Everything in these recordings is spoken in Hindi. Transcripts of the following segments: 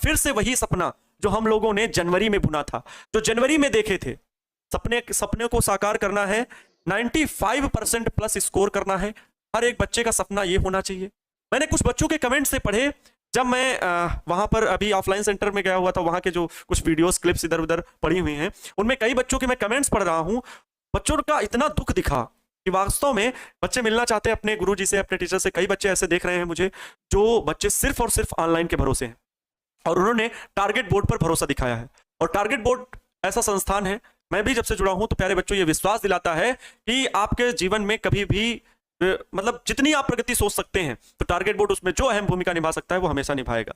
फिर से वही सपना जो हम लोगों ने जनवरी में बुना था, जो जनवरी में देखे थे, सपने को साकार करना है। 95% प्लस स्कोर करना है। हर एक बच्चे का सपना ये होना चाहिए। मैंने कुछ बच्चों के कमेंट से पढ़े, जब मैं वहां पर अभी ऑफलाइन सेंटर में गया हुआ था, वहां के जो कुछ वीडियोस क्लिप्स इधर उधर पड़ी हुई हैं, उनमें कई बच्चों के मैं कमेंट्स पढ़ रहा हूं। बच्चों का इतना दुख दिखा कि वास्तव में बच्चे मिलना चाहते हैं अपने गुरुजी से, अपने टीचर से। कई बच्चे ऐसे देख रहे हैं मुझे, जो बच्चे सिर्फ और सिर्फ ऑनलाइन के भरोसे हैं, और उन्होंने टारगेट बोर्ड पर भरोसा दिखाया है। और टारगेट बोर्ड ऐसा संस्थान है, मैं भी जब से जुड़ा हूं तो प्यारे बच्चों ये विश्वास दिलाता है कि आपके जीवन में कभी भी मतलब जितनी आप प्रगति सोच सकते हैं, तो टारगेट बोर्ड उसमें जो अहम भूमिका निभा सकता है वो हमेशा निभाएगा।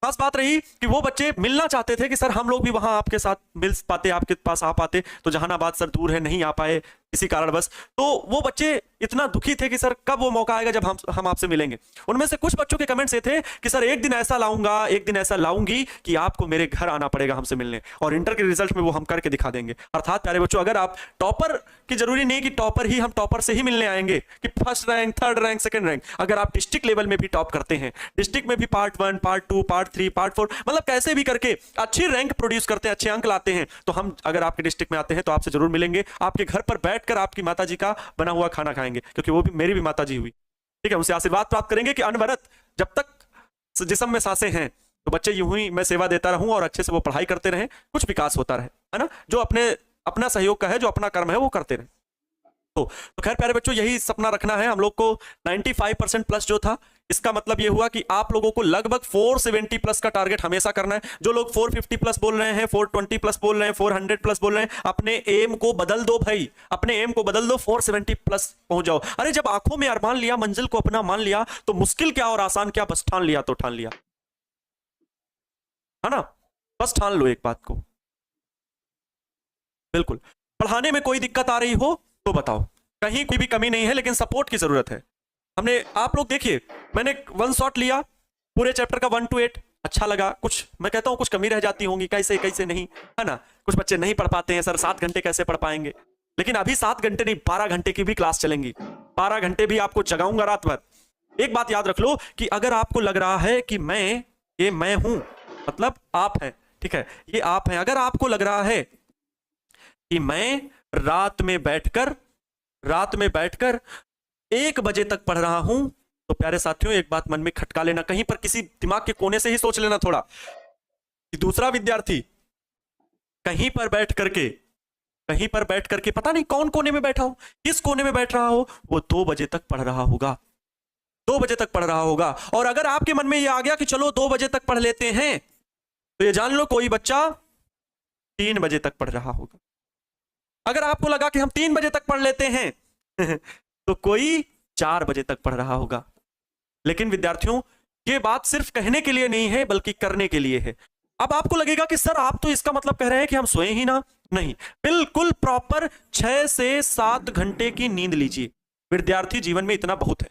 खास बात रही कि वो बच्चे मिलना चाहते थे कि सर हम लोग भी वहां आपके साथ मिल पाते, आपके पास आ पाते, तो जहानाबाद सर दूर है, नहीं आ पाए किसी कारणवश। तो वो बच्चे इतना दुखी थे कि सर कब वो मौका आएगा जब हम आपसे मिलेंगे। उनमें से कुछ बच्चों के कमेंट्स ये थे कि सर एक दिन ऐसा लाऊंगा, एक दिन ऐसा लाऊंगी कि आपको मेरे घर आना पड़ेगा हमसे मिलने, और इंटर के रिजल्ट में वो हम करके दिखा देंगे। अर्थात प्यारे बच्चों, अगर आप टॉपर की जरूरी नहीं कि टॉपर ही हम टॉपर से ही मिलने आएंगे कि first rank, third rank, second rank. अगर आप डिस्ट्रिक्ट लेवल में भी टॉप करते हैं, डिस्ट्रिक्ट में भी पार्ट 1, पार्ट 2, पार्ट 3, पार्ट 4, मतलब कैसे भी करके अच्छी रैंक प्रोड्यूस करते हैं, अच्छे अंक लाते हैं, तो हम अगर आपके डिस्ट्रिक्ट में आते हैं तो आपसे जरूर मिलेंगे। आपके घर पर बैठकर आपकी माता जी का बना हुआ खाना खाएंगे, क्योंकि वो भी मेरी भी माता जी हुई, ठीक है। उनसे आशीर्वाद प्राप्त करेंगे कि अनवरत जब तक जिस्म में सांसें हैं तो बच्चे यूं ही मैं सेवा देता रहूं और अच्छे से वो पढ़ाई करते रहें, कुछ विकास होता रहे, है ना। जो अपना सहयोग का है, जो अपना कर्म है वो करते रहें। तो खैर प्यारे बच्चों, यही सपना रखना है हम लोग को। 95% प्लस जो था, इसका मतलब ये हुआ कि आप लोगों को लगभग 470 प्लस का टारगेट हमेशा करना है। जो लोग 450 प्लस बोल रहे हैं, 420 प्लस बोल रहे हैं, 400 प्लस बोल रहे हैं, अपने एम को बदल दो भाई, अपने एम को बदल दो, 470 प्लस पहुंच जाओ। अरे जब आंखों में अरमान लिया, मंजिल को अपना मान लिया, तो मुश्किल क्या और आसान क्या, बस ठान लिया तो ठान लिया, है ना। बस ठान लो एक बात को। बिल्कुल। पढ़ाने में कोई दिक्कत आ रही हो तो बताओ, कहीं कोई भी कमी नहीं है, लेकिन सपोर्ट की जरूरत है। हमने, आप लोग देखिए, मैंने वन शॉट लिया पूरे चैप्टर का 1 to 8, अच्छा लगा। कुछ मैं कहता हूं कुछ कमी रह जाती होंगी, कैसे कैसे नहीं, है ना। कुछ बच्चे नहीं पढ़ पाते हैं, सर 7 घंटे कैसे पढ़ पाएंगे, लेकिन अभी 7 घंटे नहीं, 12 घंटे की भी क्लास चलेंगी। 12 घंटे भी आपको जगाऊंगा रात भर। एक बात याद रख लो कि अगर आपको लग रहा है कि मैं हूं, मतलब आप हैं, ठीक है, ये आप हैं। अगर आपको लग रहा है कि मैं रात में बैठकर 1 बजे तक पढ़ रहा हूं, तो प्यारे साथियों एक बात मन में खटका लेना, कहीं पर किसी दिमाग के कोने से ही सोच लेना थोड़ा, कि दूसरा विद्यार्थी कहीं पर बैठ करके पता नहीं कौन कोने में बैठा हो, किस कोने में बैठ रहा हो, वो 2 बजे तक पढ़ रहा होगा, 2 बजे तक पढ़ रहा होगा। और अगर आपके मन में ये आ गया कि चलो 2 बजे तक पढ़ लेते हैं, तो ये जान लो कोई बच्चा 3 बजे तक पढ़ रहा होगा। अगर आपको लगा कि हम 3 बजे तक पढ़ लेते हैं तो कोई 4 बजे तक पढ़ रहा होगा। लेकिन विद्यार्थियों, ये बात सिर्फ कहने के लिए नहीं है, बल्कि करने के लिए है। अब आपको लगेगा कि सर आप तो इसका मतलब कह रहे हैं कि हम सोए ही ना। नहीं, बिल्कुल प्रॉपर 6 से 7 घंटे की नींद लीजिए। विद्यार्थी जीवन में इतना बहुत है।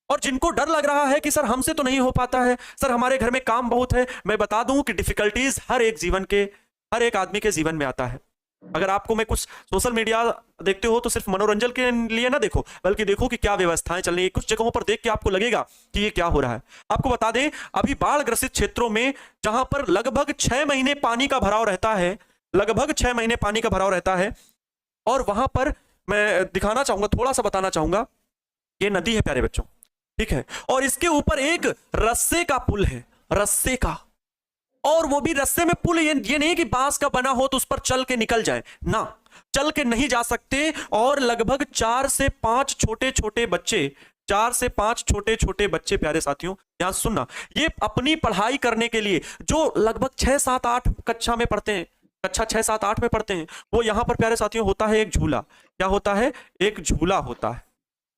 और जिनको डर लग रहा है कि सर हमसे तो नहीं हो पाता है, सर हमारे घर में काम बहुत है, मैं बता दूं कि डिफिकल्टीज हर एक आदमी के जीवन में आता है। अगर आपको मैं कुछ सोशल मीडिया देखते हो तो सिर्फ मनोरंजन के लिए ना देखो, बल्कि देखो कि क्या व्यवस्थाएं चल रही है। कुछ जगहों पर देख के आपको लगेगा कि ये क्या हो रहा है। आपको बता दें, अभी बाढ़ ग्रसित क्षेत्रों में जहां पर लगभग 6 महीने पानी का भराव रहता है, लगभग 6 महीने पानी का भराव रहता है, और वहां पर मैं दिखाना चाहूंगा, थोड़ा सा बताना चाहूंगा, ये नदी है प्यारे बच्चों, ठीक है, और इसके ऊपर एक रस्से का पुल है, रस्से का। और वो भी रस्से में पुल, ये नहीं कि बांस का बना हो तो उस पर चल के निकल जाए ना, चल के नहीं जा सकते। और लगभग 4 से 5 छोटे छोटे बच्चे प्यारे साथियों, यहां सुनना, ये अपनी पढ़ाई करने के लिए, जो लगभग 6, 7, 8 कक्षा में पढ़ते हैं, कक्षा 6, 7, 8 में पढ़ते हैं, वो यहां पर प्यारे साथियों होता है एक झूला। क्या होता है? एक झूला होता है,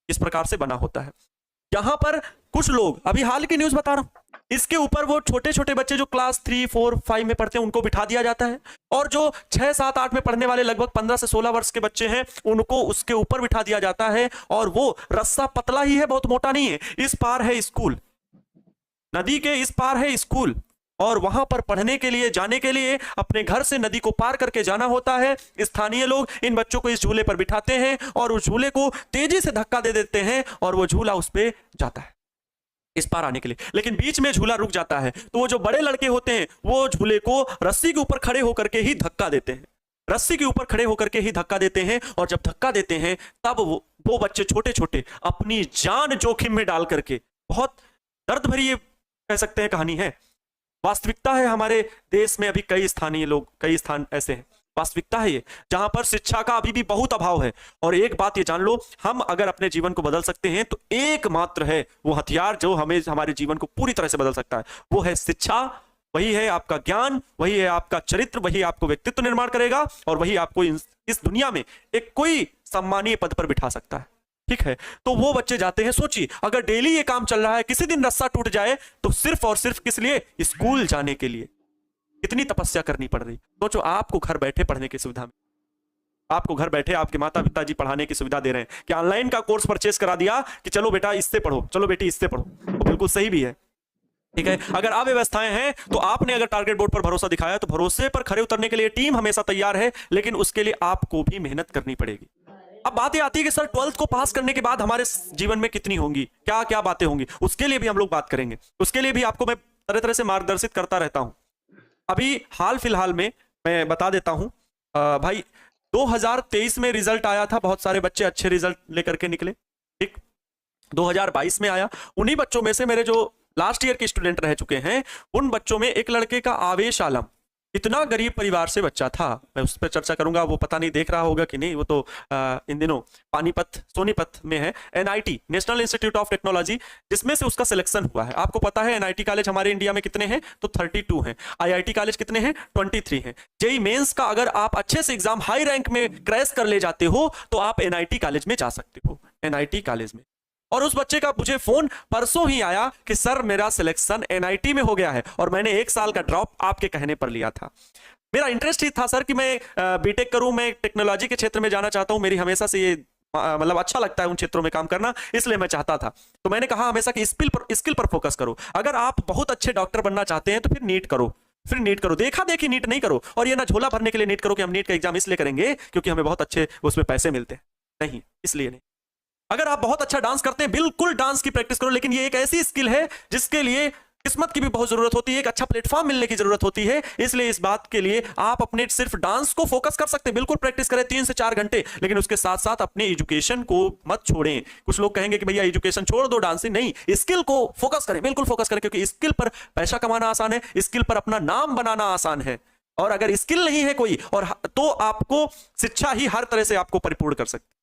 इस प्रकार से बना होता है। यहां पर कुछ लोग, अभी हाल की न्यूज बता रहा हूं, इसके ऊपर वो छोटे छोटे बच्चे जो क्लास 3, 4, 5 में पढ़ते हैं उनको बिठा दिया जाता है, और जो 6, 7, 8 में पढ़ने वाले लगभग 15 से 16 वर्ष के बच्चे हैं उनको उसके ऊपर बिठा दिया जाता है। और वो रस्सा पतला ही है, बहुत मोटा नहीं है। इस पार है स्कूल, नदी के इस पार है स्कूल, और वहां पर पढ़ने के लिए, जाने के लिए अपने घर से नदी को पार करके जाना होता है। स्थानीय लोग इन बच्चों को इस झूले पर बिठाते हैं और उस झूले को तेजी से धक्का दे देते हैं और वो झूला उस पर जाता है। इस पार आने के लिए, लेकिन बीच में झूला रुक जाता है तो वो जो बड़े लड़के होते हैं वो झूले को रस्सी के ऊपर खड़े होकर के ही धक्का देते हैं, रस्सी के ऊपर खड़े होकर के ही धक्का देते हैं। और जब धक्का देते हैं तब वो बच्चे छोटे छोटे अपनी जान जोखिम में डाल करके, बहुत दर्द भरी ये कह सकते हैं कहानी है, वास्तविकता है। हमारे देश में अभी कई स्थान ऐसे हैं, वास्तविकता है ये, जहां पर शिक्षा का अभी भी बहुत अभाव है। और एक बात ये जान लो, हम अगर अपने जीवन को बदल सकते हैं तो एकमात्र है वो हथियार जो हमें हमारे जीवन को पूरी तरह से बदल सकता है, वो है शिक्षा। वही है आपका ज्ञान, वही है आपका चरित्र, वही आपको व्यक्तित्व निर्माण करेगा और वही आपको इस दुनिया में एक कोई सम्मानीय पद पर बिठा सकता है। ठीक है, तो वो बच्चे जाते हैं, सोचिए अगर डेली ये काम चल रहा है, किसी दिन रस्सा टूट जाए तो सिर्फ और सिर्फ किस लिए? स्कूल जाने के लिए कितनी तपस्या करनी पड़ रही। सोचो आपको घर बैठे पढ़ने की सुविधा में, आपको घर बैठे आपके माता पिताजी पढ़ाने की सुविधा दे रहे हैं कि ऑनलाइन का कोर्स परचेस करा दिया कि चलो बेटा इससे पढ़ो, चलो बेटी इससे पढ़ो, तो बिल्कुल सही भी है। ठीक है, अगर अव्यवस्थाएं हैं तो आपने अगर टारगेट बोर्ड पर भरोसा दिखाया तो भरोसे पर खरे उतरने के लिए टीम हमेशा तैयार है, लेकिन उसके लिए आपको भी मेहनत करनी पड़ेगी। अब बात ये आती है कि सर 12th को पास करने के बाद हमारे जीवन में कितनी होंगी, क्या क्या बातें होंगी, उसके लिए भी हम लोग बात करेंगे। उसके लिए भी आपको मैं तरह तरह से मार्गदर्शित करता रहता हूं। अभी हाल फिलहाल में मैं बता देता हूं भाई, 2023 में रिजल्ट आया था, बहुत सारे बच्चे अच्छे रिजल्ट लेकर के निकले। ठीक, 2022 में आया, उन्हीं बच्चों में से मेरे जो लास्ट ईयर के स्टूडेंट रह चुके हैं, उन बच्चों में एक लड़के का आवेश आलम, इतना गरीब परिवार से बच्चा था, मैं उस पर चर्चा करूंगा, वो पता नहीं देख रहा होगा कि नहीं, वो तो इन दिनों पानीपत सोनीपत में है NIT national institute of technology, जिसमें से उसका सिलेक्शन हुआ है। आपको पता है NIT कॉलेज हमारे इंडिया में कितने हैं? तो 32 हैं। IIT कॉलेज कितने हैं? 23 हैं। जेईई मेंस का अगर आप अच्छे से एग्जाम हाई रैंक में क्रैश कर ले जाते हो तो आप NIT कॉलेज में जा सकते हो, NIT कॉलेज में। और उस बच्चे का मुझे फोन परसों ही आया कि सर मेरा सिलेक्शन NIT में हो गया है और मैंने 1 साल का ड्रॉप आपके कहने पर लिया था। मेरा इंटरेस्ट ही था सर कि मैं बीटेक करूं, मैं टेक्नोलॉजी के क्षेत्र में जाना चाहता हूं, मेरी हमेशा से ये मतलब अच्छा लगता है उन क्षेत्रों में काम करना, इसलिए मैं चाहता था। तो मैंने कहा हमेशा कि स्किल पर फोकस करो, अगर आप बहुत अच्छे डॉक्टर बनना चाहते हैं तो फिर नीट करो, फिर नीट करो, देखा देखी नीट नहीं करो। और ये ना झोला भरने के लिए नीट करो कि हम नीट का एग्जाम इसलिए करेंगे क्योंकि हमें बहुत अच्छे उसमें पैसे मिलते हैं, नहीं, इसलिए नहीं। अगर आप बहुत अच्छा डांस करते हैं, बिल्कुल डांस की प्रैक्टिस करो, लेकिन ये एक ऐसी स्किल है जिसके लिए किस्मत की भी बहुत जरूरत होती है, एक अच्छा प्लेटफॉर्म मिलने की जरूरत होती है। इसलिए इस बात के लिए आप अपने सिर्फ डांस को फोकस कर सकते हैं, बिल्कुल प्रैक्टिस करें 3 से 4 घंटे, लेकिन उसके साथ साथ अपने एजुकेशन को मत छोड़ें। कुछ लोग कहेंगे कि भैया एजुकेशन छोड़ दो, डांस नहीं, स्किल को फोकस करें, बिल्कुल फोकस करें, क्योंकि स्किल पर पैसा कमाना आसान है, स्किल पर अपना नाम बनाना आसान है। और अगर स्किल नहीं है कोई और तो आपको शिक्षा ही हर तरह से आपको परिपूर्ण कर सकती है।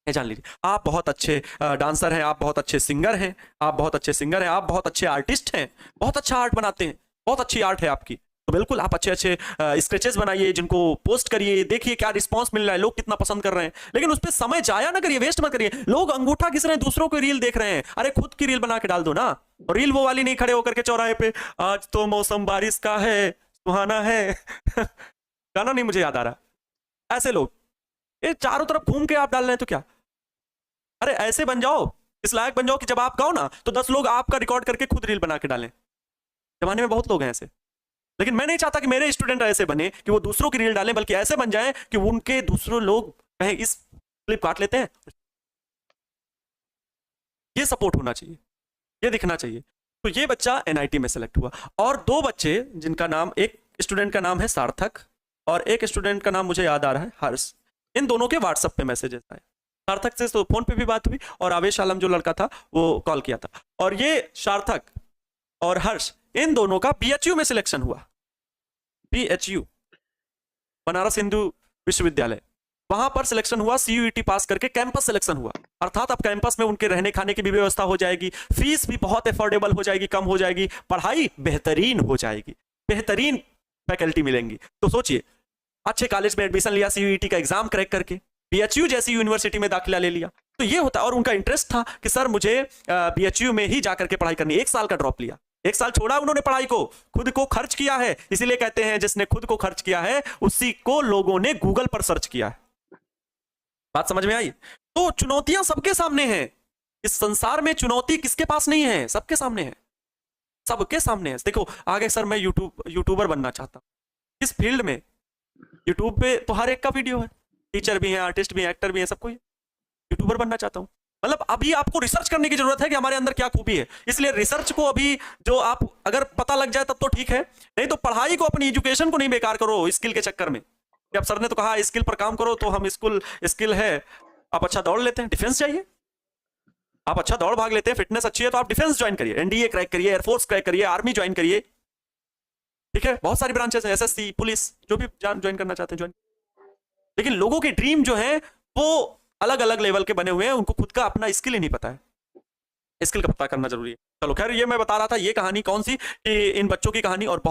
जान लीजिए, आप बहुत अच्छे डांसर हैं, आप बहुत अच्छे सिंगर हैं, आप बहुत अच्छे सिंगर हैं, आप बहुत अच्छे आर्टिस्ट हैं, बहुत अच्छा आर्ट बनाते हैं, बहुत अच्छी आर्ट है आपकी, तो बिल्कुल आप अच्छे अच्छे स्केचेस बनाइए, जिनको पोस्ट करिए, देखिए क्या रिस्पांस मिल रहा है, लोग कितना पसंद कर रहे हैं, लेकिन उस पर समय जाया ना करिए, वेस्ट मत करिए। लोग अंगूठा घिस रहे हैं, दूसरों को रील देख रहे हैं, अरे खुद की रील बना के डाल दो ना। और रील वो वाली नहीं खड़े होकर के चौराहे पे, आज तो मौसम बारिश का है, सुहाना है गाना नहीं मुझे याद आ रहा। ऐसे लोग ये चारों तरफ घूम के आप डाल रहे हैं तो क्या, अरे ऐसे बन जाओ, इस लायक बन जाओ कि जब आप गाओ ना तो 10 लोग आपका रिकॉर्ड करके खुद रील बना के डालें। जमाने में बहुत लोग हैं ऐसे, लेकिन मैं नहीं चाहता कि मेरे स्टूडेंट ऐसे बने कि वो दूसरों की रील डालें, बल्कि ऐसे बन जाएं कि उनके दूसरों लोग कहें इस क्लिप काट लेते हैं। ये सपोर्ट होना चाहिए, ये दिखना चाहिए। तो ये बच्चा NIT में सेलेक्ट हुआ, और 2 बच्चे जिनका नाम, एक स्टूडेंट का नाम है सार्थक और एक स्टूडेंट का नाम मुझे याद आ रहा है हर्ष, इन दोनों के व्हाट्सएप पे मैसेजेस आए। सार्थक से तो फोन पे भी बात हुई और आवेश आलम जो लड़का था वो कॉल किया था, और ये सार्थक और हर्ष इन दोनों का BHU में सिलेक्शन हुआ। BHU बनारस हिंदू विश्वविद्यालय, वहां पर सिलेक्शन हुआ, CUET पास करके कैंपस सिलेक्शन हुआ, अर्थात अब कैंपस में उनके रहने खाने की भी व्यवस्था हो जाएगी, फीस भी बहुत अफोर्डेबल हो जाएगी, कम हो जाएगी, पढ़ाई बेहतरीन हो जाएगी, बेहतरीन फैकल्टी मिलेंगी। तो सोचिए, अच्छे कॉलेज में एडमिशन लिया, CUET का एग्जाम क्रैक करके BHU जैसी यूनिवर्सिटी में दाखिला ले लिया, तो ये होता है। और उनका इंटरेस्ट था कि सर मुझे BHU में ही जाकर के पढ़ाई करनी, 1 साल का ड्रॉप लिया, 1 साल छोड़ा उन्होंने पढ़ाई को, खुद को खर्च किया है। इसीलिए कहते हैं जिसने खुद को खर्च किया है उसी को लोगों ने गूगल पर सर्च किया है। बात समझ में आई? तो चुनौतियां सबके सामने हैं, इस संसार में चुनौती किसके पास नहीं है, सबके सामने है, सबके सामने है। देखो आगे सर मैं यूट्यूबर बनना चाहता हूं, इस फील्ड में यूट्यूब पे तो हर एक का वीडियो है, टीचर भी है, आर्टिस्ट भी है, एक्टर भी है, सब कोई यूट्यूबर बनना चाहता हूं, मतलब अभी आपको रिसर्च करने की जरूरत है कि हमारे अंदर क्या खूबी है। इसलिए रिसर्च को अभी जो आप अगर पता लग जाए तब तो ठीक है, नहीं तो पढ़ाई को, अपनी एजुकेशन को नहीं बेकार करो स्किल के चक्कर में कि अब सर ने तो कहा स्किल पर काम करो, तो हम स्किल है, आप अच्छा दौड़ लेते हैं, डिफेंस जाइए, आप अच्छा दौड़ भाग लेते हैं, फिटनेस अच्छी है तो आप डिफेंस ज्वाइन करिए, एनडीए क्रैक करिए, एयरफोर्स क्रैक करिए, आर्मी ज्वाइन करिए, ठीक है, बहुत सारी ब्रांचेस हैं, एसएससी, पुलिस, जो भी ज्वाइन करना चाहते हैं ज्वाइन। लेकिन लोगों के ड्रीम जो है वो अलग अलग लेवल के बने हुए हैं, उनको खुद का अपना स्किल ही नहीं पता है, स्किल का पता करना जरूरी है। चलो खैर, ये मैं बता रहा था, ये कहानी कौन सी कि इन बच्चों की कहानी, और बहुत